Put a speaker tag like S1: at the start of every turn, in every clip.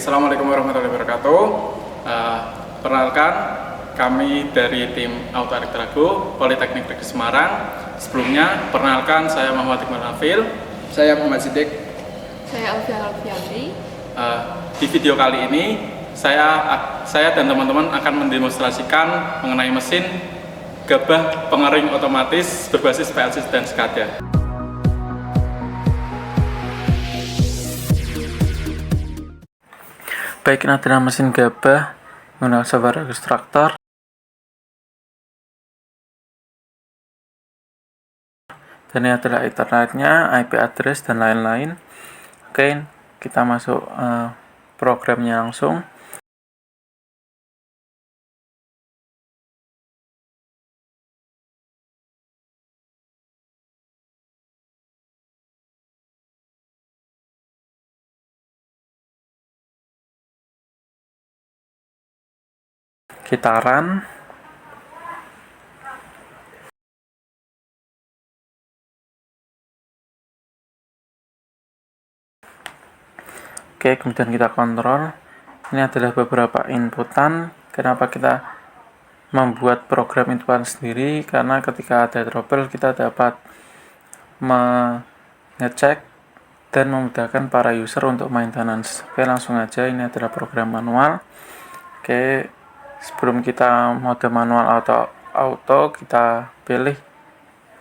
S1: Assalamualaikum warahmatullahi wabarakatuh. Perkenalkan, kami dari tim Auto Elektrago Politeknik Negeri Semarang. Sebelumnya, perkenalkan saya Muhammad Iqbal Hafil.
S2: Saya Muhammad Siddiq.
S3: Saya Alfian Alfianti.
S1: Di video kali ini, saya dan teman-teman akan mendemonstrasikan mengenai mesin gabah pengering otomatis berbasis PLC dan SCADA. Baik, ini adalah mesin gabah menggunakan software ekstraktor. Dan ini adalah ethernetnya, IP address, dan lain-lain. Oke, kita masuk programnya langsung. Kita run. Oke, kemudian kita kontrol. Ini adalah beberapa inputan. Kenapa kita membuat program inputan sendiri? Karena ketika ada trouble, kita dapat mengecek dan memudahkan para user untuk maintenance. Oke, langsung aja. Ini adalah program manual. Oke, sebelum kita mode manual atau auto, kita pilih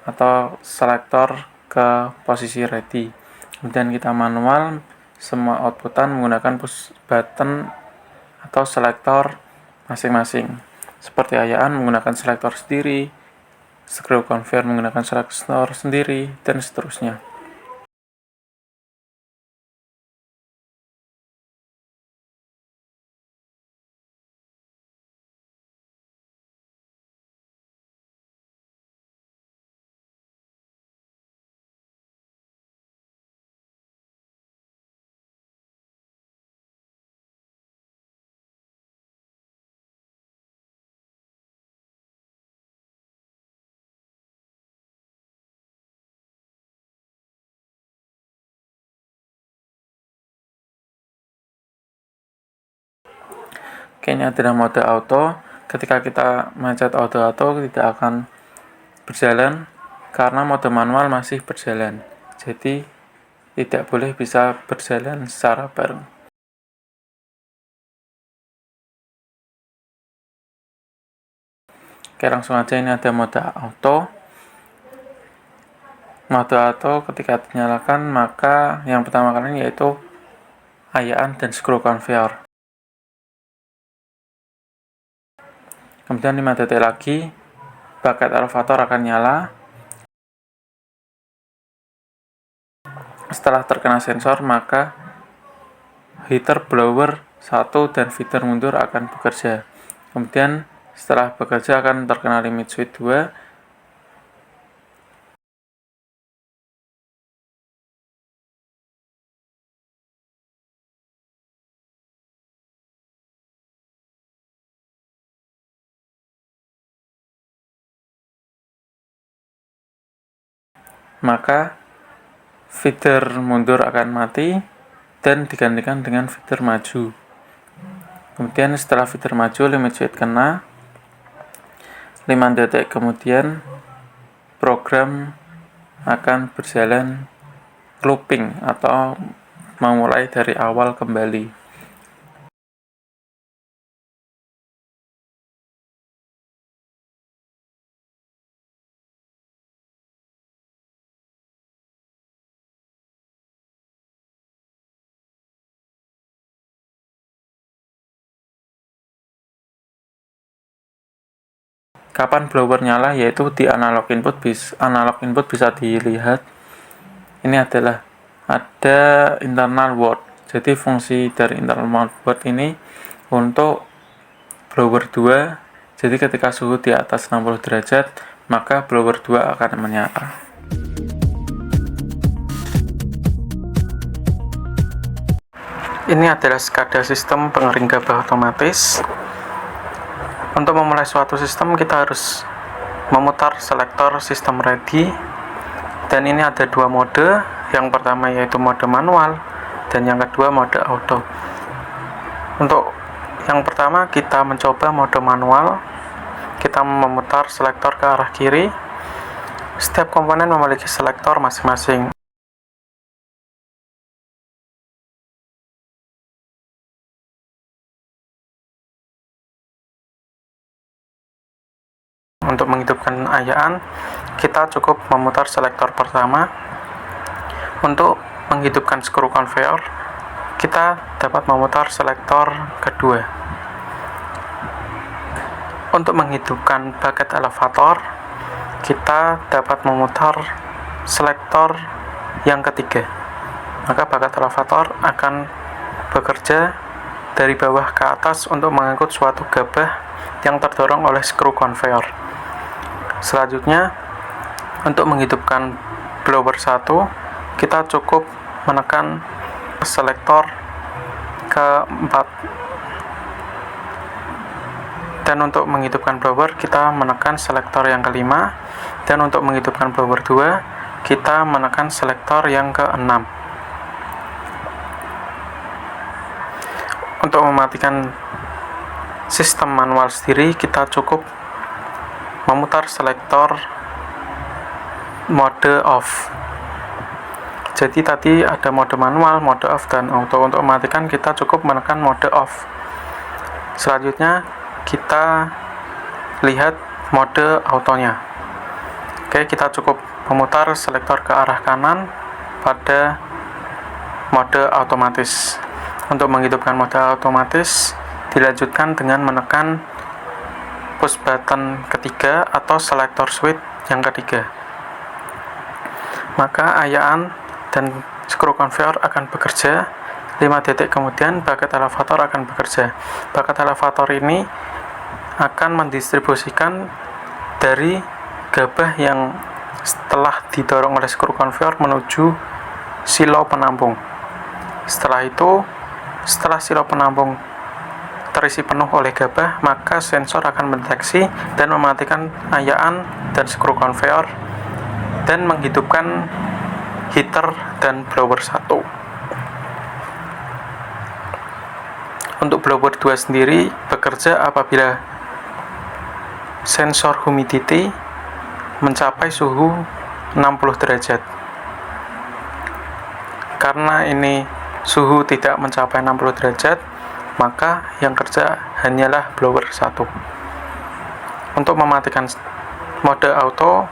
S1: atau selektor ke posisi ready. Kemudian kita manual, semua outputan menggunakan push button atau selektor masing-masing. Seperti ayaan menggunakan selektor sendiri, screw conveyor menggunakan selektor sendiri, dan seterusnya. Oke, ini adalah mode auto. Ketika kita mencet auto tidak akan berjalan karena mode manual masih berjalan. Jadi tidak boleh bisa berjalan secara bareng. Oke, langsung aja, ini ada mode auto. Mode auto ketika dinyalakan, maka yang pertama kali yaitu ayaan dan screw conveyor. Kemudian 5 detik lagi, bucket elevator akan nyala. Setelah terkena sensor, maka heater blower 1 dan feeder mundur akan bekerja. Kemudian setelah bekerja akan terkena limit switch 2. Maka feeder mundur akan mati dan digantikan dengan feeder maju. Kemudian setelah feeder maju, limit switch kena. 5 detik kemudian program akan berjalan looping atau memulai dari awal kembali. Kapan blower nyala, yaitu di analog input bisa dilihat. Ini adalah ada internal word. Jadi fungsi dari internal word ini untuk blower 2. Jadi ketika suhu di atas 60 derajat, maka blower 2 akan menyala. Ini adalah SCADA sistem pengering gabah otomatis. Untuk memulai suatu sistem, kita harus memutar selektor sistem ready. Dan ini ada dua mode. Yang pertama yaitu mode manual, dan yang kedua mode auto. Untuk yang pertama, kita mencoba mode manual. Kita memutar selektor ke arah kiri. Setiap komponen memiliki selektor masing-masing. Untuk menghidupkan ayaan, kita cukup memutar selektor pertama. Untuk menghidupkan skru konveyor, kita dapat memutar selektor kedua. Untuk menghidupkan bucket elevator, kita dapat memutar selektor yang ketiga. Maka bucket elevator akan bekerja dari bawah ke atas untuk mengangkut suatu gabah yang terdorong oleh skru konveyor. Selanjutnya, untuk menghidupkan blower 1, kita cukup menekan selektor keempat. Dan untuk menghidupkan blower, kita menekan selektor yang kelima. Dan untuk menghidupkan blower 2, kita menekan selektor yang keenam. Untuk mematikan sistem manual sendiri, kita cukup memutar selektor mode off. Jadi tadi ada mode manual, mode off, dan auto. Untuk mematikan, kita cukup menekan mode off. Selanjutnya, kita lihat mode autonya. Oke, kita cukup memutar selektor ke arah kanan pada mode otomatis. Untuk menghidupkan mode otomatis, dilanjutkan dengan menekan push button ketiga atau selektor switch yang ketiga. Maka ayaan dan skru konveyor akan bekerja. 5 detik kemudian bucket elevator akan bekerja. Bucket elevator ini akan mendistribusikan dari gabah yang setelah didorong oleh skru konveyor menuju silo penampung. Setelah itu, setelah silo penampung terisi penuh oleh gabah, maka sensor akan mendeteksi dan mematikan ayaan dan skru konveyor dan menghidupkan heater dan blower 1. Untuk blower 2 sendiri bekerja apabila sensor humidity mencapai suhu 60 derajat. Karena ini suhu tidak mencapai 60 derajat, maka yang kerja hanyalah blower 1. Untuk mematikan mode auto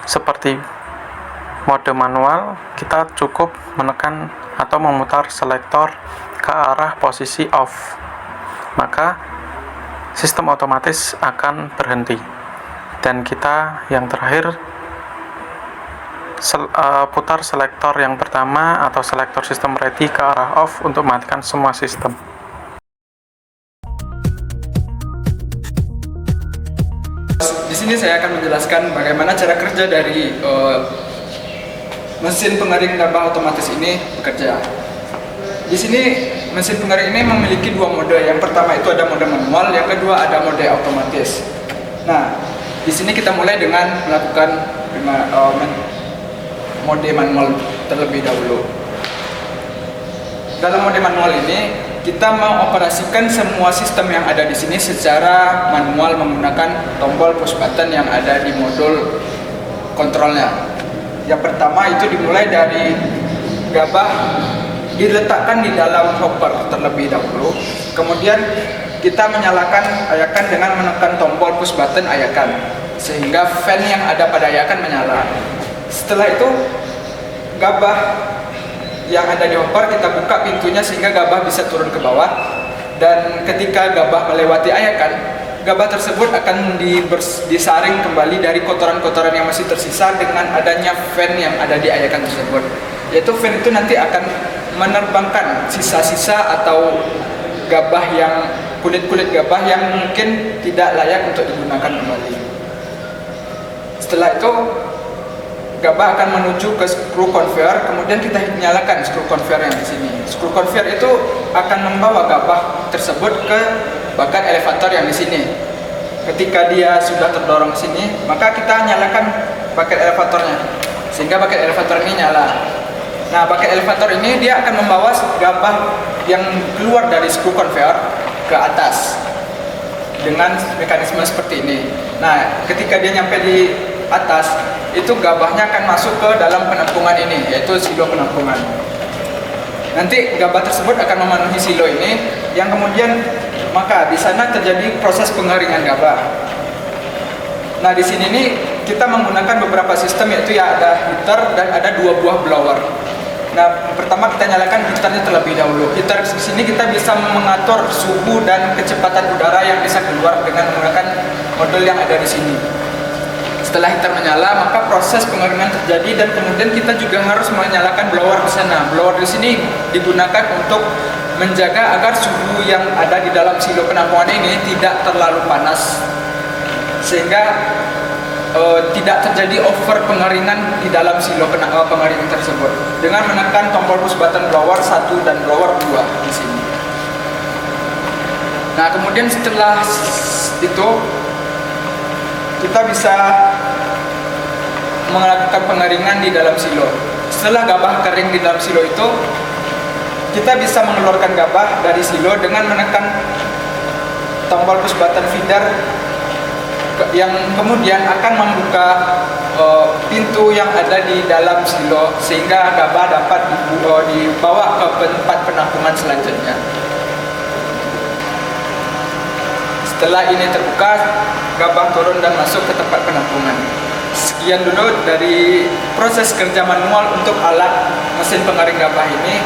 S1: seperti mode manual, kita cukup menekan atau memutar selektor ke arah posisi off. Maka sistem otomatis akan berhenti. Dan kita yang terakhir putar selektor yang pertama atau selektor sistem ready ke arah off untuk mematikan semua sistem.
S2: Di sini saya akan menjelaskan bagaimana cara kerja dari mesin pengering gabah otomatis ini bekerja. Di sini mesin pengering ini memiliki dua mode. Yang pertama itu ada mode manual, yang kedua ada mode otomatis. Nah, di sini kita mulai dengan melakukan mode manual terlebih dahulu. Dalam mode manual ini, kita mengoperasikan semua sistem yang ada di sini secara manual menggunakan tombol push button yang ada di modul kontrolnya. Yang pertama itu dimulai dari gabah diletakkan di dalam hopper terlebih dahulu. Kemudian kita menyalakan ayakan dengan menekan tombol push button ayakan, sehingga fan yang ada pada ayakan menyala. Setelah itu gabah yang ada di hopper kita buka pintunya sehingga gabah bisa turun ke bawah, dan ketika gabah melewati ayakan, gabah tersebut akan disaring kembali dari kotoran-kotoran yang masih tersisa dengan adanya fan yang ada di ayakan tersebut. Yaitu fan itu nanti akan menerbangkan sisa-sisa atau gabah yang kulit-kulit gabah yang mungkin tidak layak untuk digunakan kembali. Setelah itu gabah akan menuju ke skru konveyor, kemudian kita nyalakan skru konveyor yang di sini. Skru konveyor itu akan membawa gabah tersebut ke bucket elevator yang di sini. Ketika dia sudah terdorong ke sini, maka kita nyalakan bucket elevatornya sehingga bucket elevator ini nyala. Nah, bucket elevator ini dia akan membawa gabah yang keluar dari skru konveyor ke atas dengan mekanisme seperti ini. Nah, ketika dia nyampe di atas, itu gabahnya akan masuk ke dalam penampungan ini, yaitu silo penampungan. Nanti gabah tersebut akan memenuhi silo ini, yang kemudian maka di sana terjadi proses pengeringan gabah. Nah, di sini nih kita menggunakan beberapa sistem, yaitu ya ada heater dan ada 2 buah blower. Nah, pertama kita nyalakan heaternya terlebih dahulu. Heater di sini kita bisa mengatur suhu dan kecepatan udara yang bisa keluar dengan menggunakan modul yang ada di sini. Setelah heater menyala, maka proses pengeringan terjadi dan kemudian kita juga harus menyalakan blower di sana. Blower di sini digunakan untuk menjaga agar suhu yang ada di dalam silo penampungan ini tidak terlalu panas, sehingga tidak terjadi over pengeringan di dalam silo pengeringan tersebut dengan menekan tombol push button blower 1 dan blower 2 di sini. Nah, kemudian setelah itu kita bisa melakukan pengeringan di dalam silo. Setelah gabah kering di dalam silo itu, kita bisa mengeluarkan gabah dari silo dengan menekan tombol push button feeder yang kemudian akan membuka pintu yang ada di dalam silo sehingga gabah dapat dibawa ke tempat penampungan selanjutnya. Setelah ini terbuka, gabah turun dan masuk ke tempat penampungan. Sekian dulu dari proses kerja manual untuk alat mesin pengering gabah ini.